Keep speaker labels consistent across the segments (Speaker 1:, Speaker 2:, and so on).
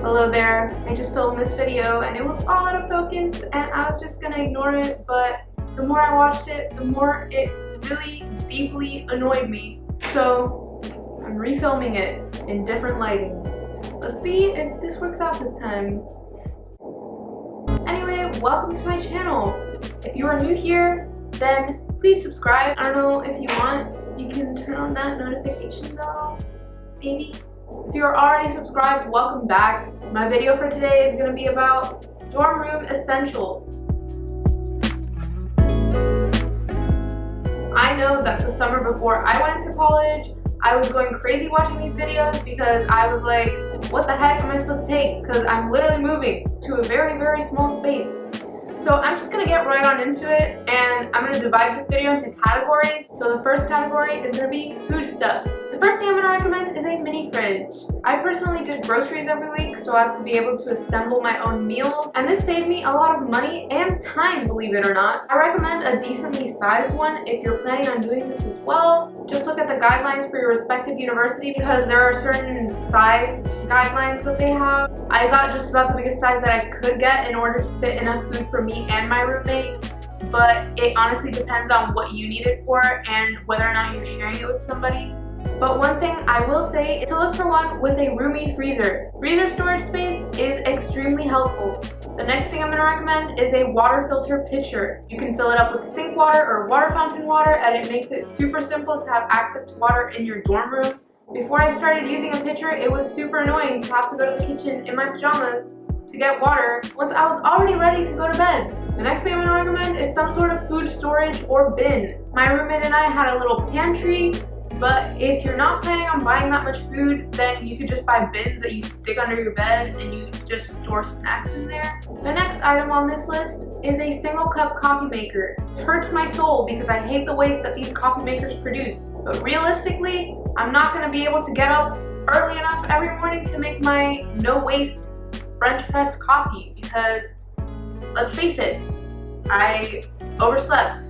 Speaker 1: Hello there, I just filmed this video and it was all out of focus and I was just gonna ignore it, but the more I watched it, the more it really deeply annoyed me. So I'm refilming it in different lighting. Let's see if this works out this time. Anyway, welcome to my channel. If you are new here, then please subscribe. I don't know if you want, you can turn on that notification bell, maybe. If you are already subscribed, welcome back. My video for today is going to be about dorm room essentials. I know that the summer before I went into college, I was going crazy watching these videos because I was like, what the heck am I supposed to take? Because I'm literally moving to a very, very small space. So I'm just going to get right on into it, and I'm going to divide this video into categories. So the first category is going to be food stuff. The first thing I'm going to recommend is a mini fridge. I personally did groceries every week so as to be able to assemble my own meals, and this saved me a lot of money and time, believe it or not. I recommend a decently sized one if you're planning on doing this as well. Just look at the guidelines for your respective university because there are certain size guidelines that they have. I got just about the biggest size that I could get in order to fit enough food for me and my roommate, but it honestly depends on what you need it for and whether or not you're sharing it with somebody. But one thing I will say is to look for one with a roomy freezer. Freezer storage space is extremely helpful. The next thing I'm going to recommend is a water filter pitcher. You can fill it up with sink water or water fountain water, and it makes it super simple to have access to water in your dorm room. Before I started using a pitcher, it was super annoying to have to go to the kitchen in my pajamas to get water once I was already ready to go to bed. The next thing I'm going to recommend is some sort of food storage or bin. My roommate and I had a little pantry, but if you're not planning on buying that much food, then you could just buy bins that you stick under your bed and you just store snacks in there. The next item on this list is a single cup coffee maker. It hurts my soul because I hate the waste that these coffee makers produce. But realistically, I'm not going to be able to get up early enough every morning to make my no waste French press coffee because, let's face it, I overslept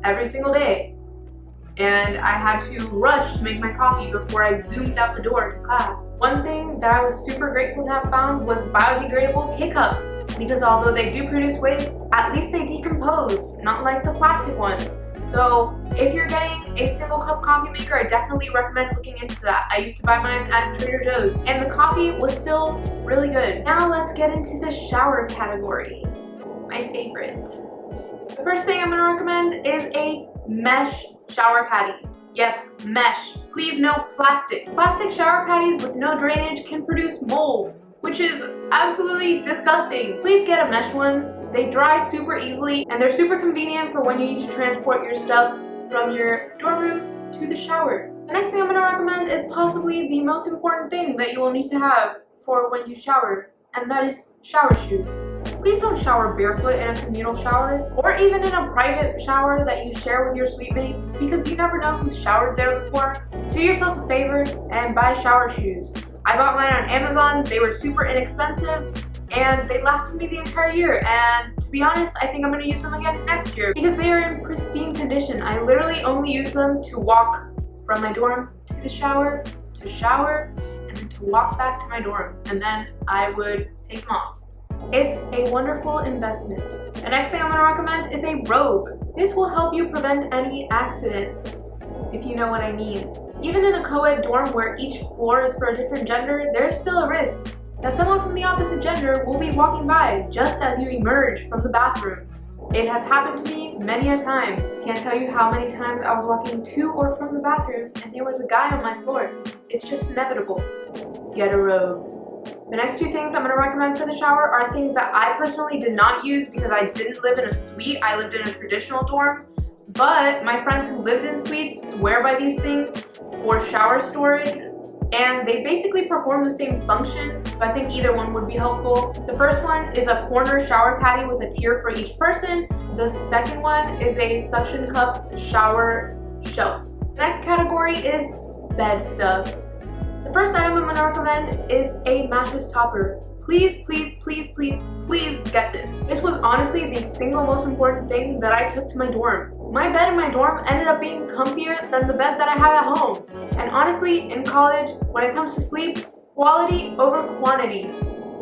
Speaker 1: every single day. And I had to rush to make my coffee before I zoomed out the door to class. One thing that I was super grateful to have found was biodegradable K-Cups, because although they do produce waste, at least they decompose, not like the plastic ones. So if you're getting a single cup coffee maker, I definitely recommend looking into that. I used to buy mine at Trader Joe's, and the coffee was still really good. Now let's get into the shower category, my favorite. The first thing I'm going to recommend is a mesh shower caddy. Yes, mesh. Please no plastic. Plastic shower caddies with no drainage can produce mold, which is absolutely disgusting. Please get a mesh one. They dry super easily and they're super convenient for when you need to transport your stuff from your dorm room to the shower. The next thing I'm going to recommend is possibly the most important thing that you will need to have for when you shower, and that is shower shoes. Please don't shower barefoot in a communal shower or even in a private shower that you share with your suite mates, because you never know who's showered there before. Do yourself a favor and buy shower shoes. I bought mine on Amazon. They were super inexpensive and they lasted me the entire year, and to be honest, I think I'm going to use them again next year because they are in pristine condition. I literally only use them to walk from my dorm to the shower, and then to walk back to my dorm, and then I would take them off. It's a wonderful investment. The next thing I'm going to recommend is a robe. This will help you prevent any accidents, if you know what I mean. Even in a co-ed dorm where each floor is for a different gender, there is still a risk that someone from the opposite gender will be walking by just as you emerge from the bathroom. It has happened to me many a time. Can't tell you how many times I was walking to or from the bathroom and there was a guy on my floor. It's just inevitable. Get a robe. The next two things I'm going to recommend for the shower are things that I personally did not use because I didn't live in a suite. I lived in a traditional dorm, but my friends who lived in suites swear by these things for shower storage, and they basically perform the same function, so I think either one would be helpful. The first one is a corner shower caddy with a tier for each person. The second one is a suction cup shower shelf. The next category is bed stuff. The first item I'm going to recommend is a mattress topper. Please, please, please, please, please get this. This was honestly the single most important thing that I took to my dorm. My bed in my dorm ended up being comfier than the bed that I have at home. And honestly, in college, when it comes to sleep, quality over quantity.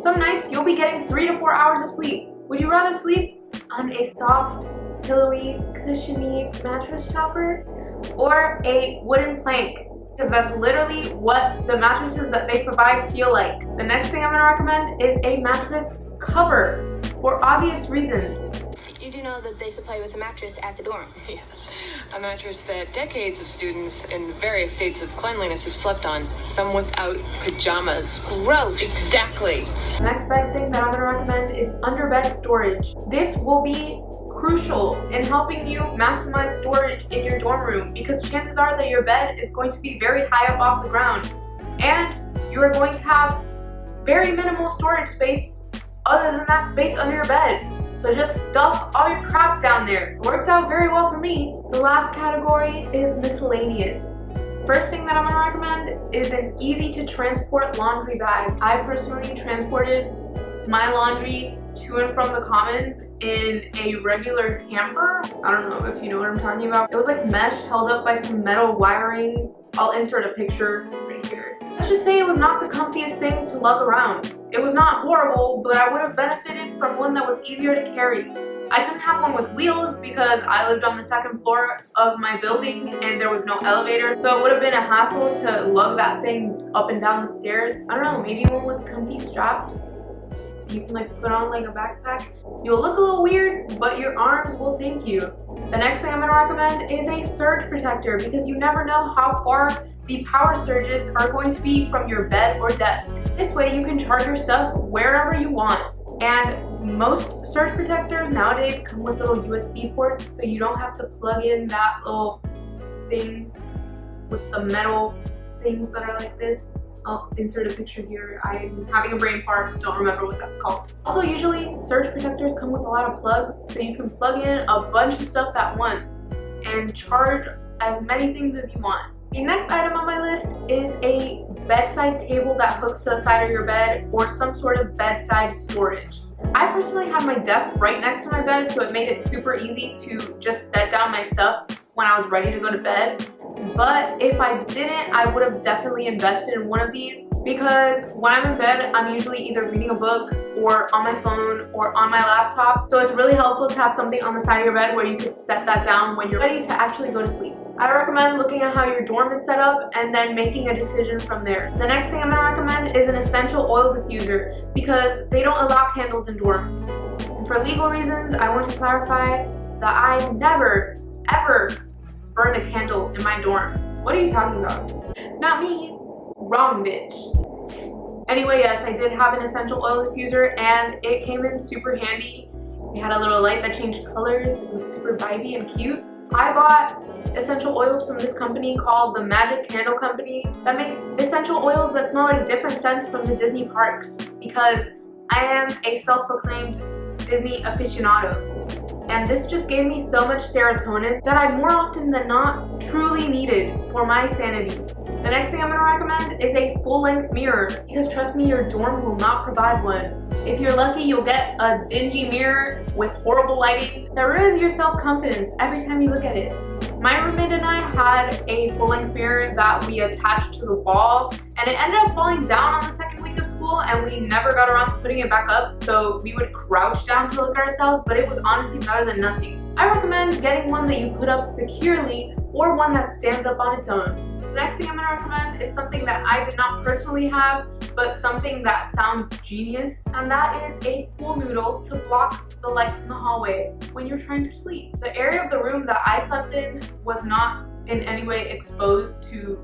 Speaker 1: Some nights you'll be getting 3 to 4 hours of sleep. Would you rather sleep on a soft, pillowy, cushiony mattress topper or a wooden plank? Because that's literally what the mattresses that they provide feel like. The next thing I'm going to recommend is a mattress cover for obvious reasons.
Speaker 2: You do know that they supply you with a mattress at the dorm.
Speaker 3: Yeah. A mattress that decades of students in various states of cleanliness have slept on, some without pajamas.
Speaker 2: Gross.
Speaker 3: Exactly.
Speaker 1: The next big thing that I'm going to recommend is underbed storage. This will be crucial in helping you maximize storage in your dorm room because chances are that your bed is going to be very high up off the ground and you are going to have very minimal storage space other than that space under your bed. So just stuff all your crap down there. It worked out very well for me. The last category is miscellaneous. First thing that I'm going to recommend is an easy to transport laundry bag. I personally transported my laundry to and from the commons in a regular hamper. I don't know if you know what I'm talking about. It was like mesh held up by some metal wiring. I'll insert a picture right here. Let's just say it was not the comfiest thing to lug around. It was not horrible, but I would have benefited from one that was easier to carry. I couldn't have one with wheels because I lived on the second floor of my building and there was no elevator, so it would have been a hassle to lug that thing up and down the stairs. I don't know, maybe one with comfy straps. You can like put on like a backpack. You'll look a little weird, but your arms will thank you. The next thing I'm going to recommend is a surge protector because you never know how far the power surges are going to be from your bed or desk. This way you can charge your stuff wherever you want. And most surge protectors nowadays come with little USB ports, so you don't have to plug in that little thing with the metal things that are like this. I'll insert a picture here. I'm having a brain fart, don't remember what that's called. Also, usually surge protectors come with a lot of plugs, so you can plug in a bunch of stuff at once and charge as many things as you want. The next item on my list is a bedside table that hooks to the side of your bed or some sort of bedside storage. I personally have my desk right next to my bed, so it made it super easy to just set down my stuff when I was ready to go to bed. But if I didn't, I would have definitely invested in one of these because when I'm in bed, I'm usually either reading a book or on my phone or on my laptop. So it's really helpful to have something on the side of your bed where you can set that down when you're ready to actually go to sleep. I recommend looking at how your dorm is set up and then making a decision from there. The next thing I'm going to recommend is an essential oil diffuser because they don't allow candles in dorms. And for legal reasons, I want to clarify that I never, ever burn a candle in my dorm. What are you talking about? Not me. Wrong bitch. Anyway, yes, I did have an essential oil diffuser and it came in super handy. It had a little light that changed colors. It was super vibey and cute. I bought essential oils from this company called the Magic Candle Company that makes essential oils that smell like different scents from the Disney parks because I am a self-proclaimed Disney aficionado. And this just gave me so much serotonin that I more often than not truly needed for my sanity. The next thing I'm going to recommend is a full-length mirror because trust me, your dorm will not provide one. If you're lucky, you'll get a dingy mirror with horrible lighting that ruins your self-confidence every time you look at it. My roommate and I had a full-length mirror that we attached to the wall and it ended up falling down on the second week of school and we never got around to putting it back up, so we would crouch down to look at ourselves, but it was honestly better than nothing. I recommend getting one that you put up securely or one that stands up on its own. The next thing I'm going to recommend is something that I did not personally have, but something that sounds genius, and that is a pool noodle to block the light from the hallway when you're trying to sleep. The area of the room that I slept in was not in any way exposed to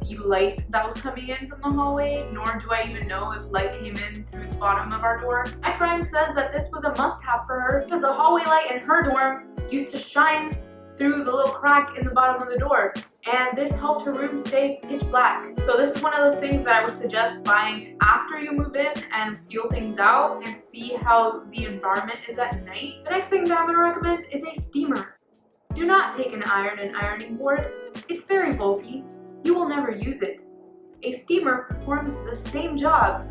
Speaker 1: the light that was coming in from the hallway, nor do I even know if light came in through the bottom of our door. My friend says that this was a must-have for her because the hallway light in her dorm used to shine through the little crack in the bottom of the door, and this helped her room stay pitch black. So this is one of those things that I would suggest buying after you move in and feel things out and see how the environment is at night. The next thing that I'm going to recommend is a steamer. Do not take an iron and ironing board. It's very bulky. You will never use it. A steamer performs the same job,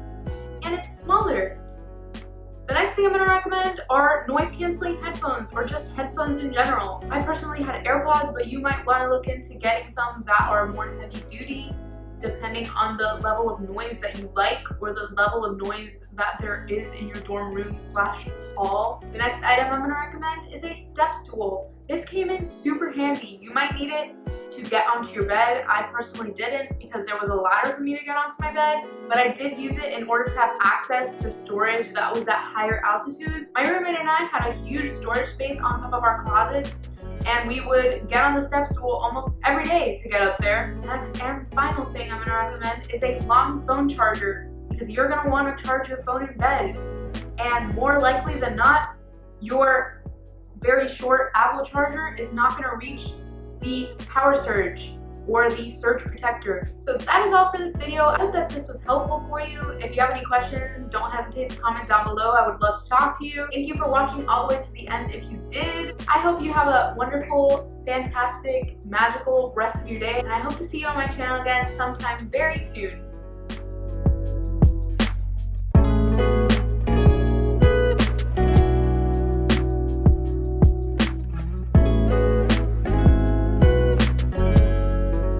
Speaker 1: and it's smaller. The next thing I'm going to recommend are noise-canceling headphones or just headphones in general. I personally had AirPods, but you might want to look into getting some that are more heavy-duty depending on the level of noise that you like or the level of noise that there is in your dorm room / hall. The next item I'm going to recommend is a step stool. This came in super handy. You might need it to get onto your bed. I personally didn't because there was a ladder for me to get onto my bed, but I did use it in order to have access to storage that was at higher altitudes. My roommate and I had a huge storage space on top of our closets, and we would get on the step stool almost every day to get up there. Next and final thing I'm going to recommend is a long phone charger, because you're going to want to charge your phone in bed, and more likely than not, your very short Apple charger is not going to reach the power surge or the surge protector. So that is all for this video. I hope that this was helpful for you. If you have any questions, don't hesitate to comment down below. I would love to talk to you. Thank you for watching all the way to the end if you did. I hope you have a wonderful, fantastic, magical rest of your day, and I hope to see you on my channel again sometime very soon.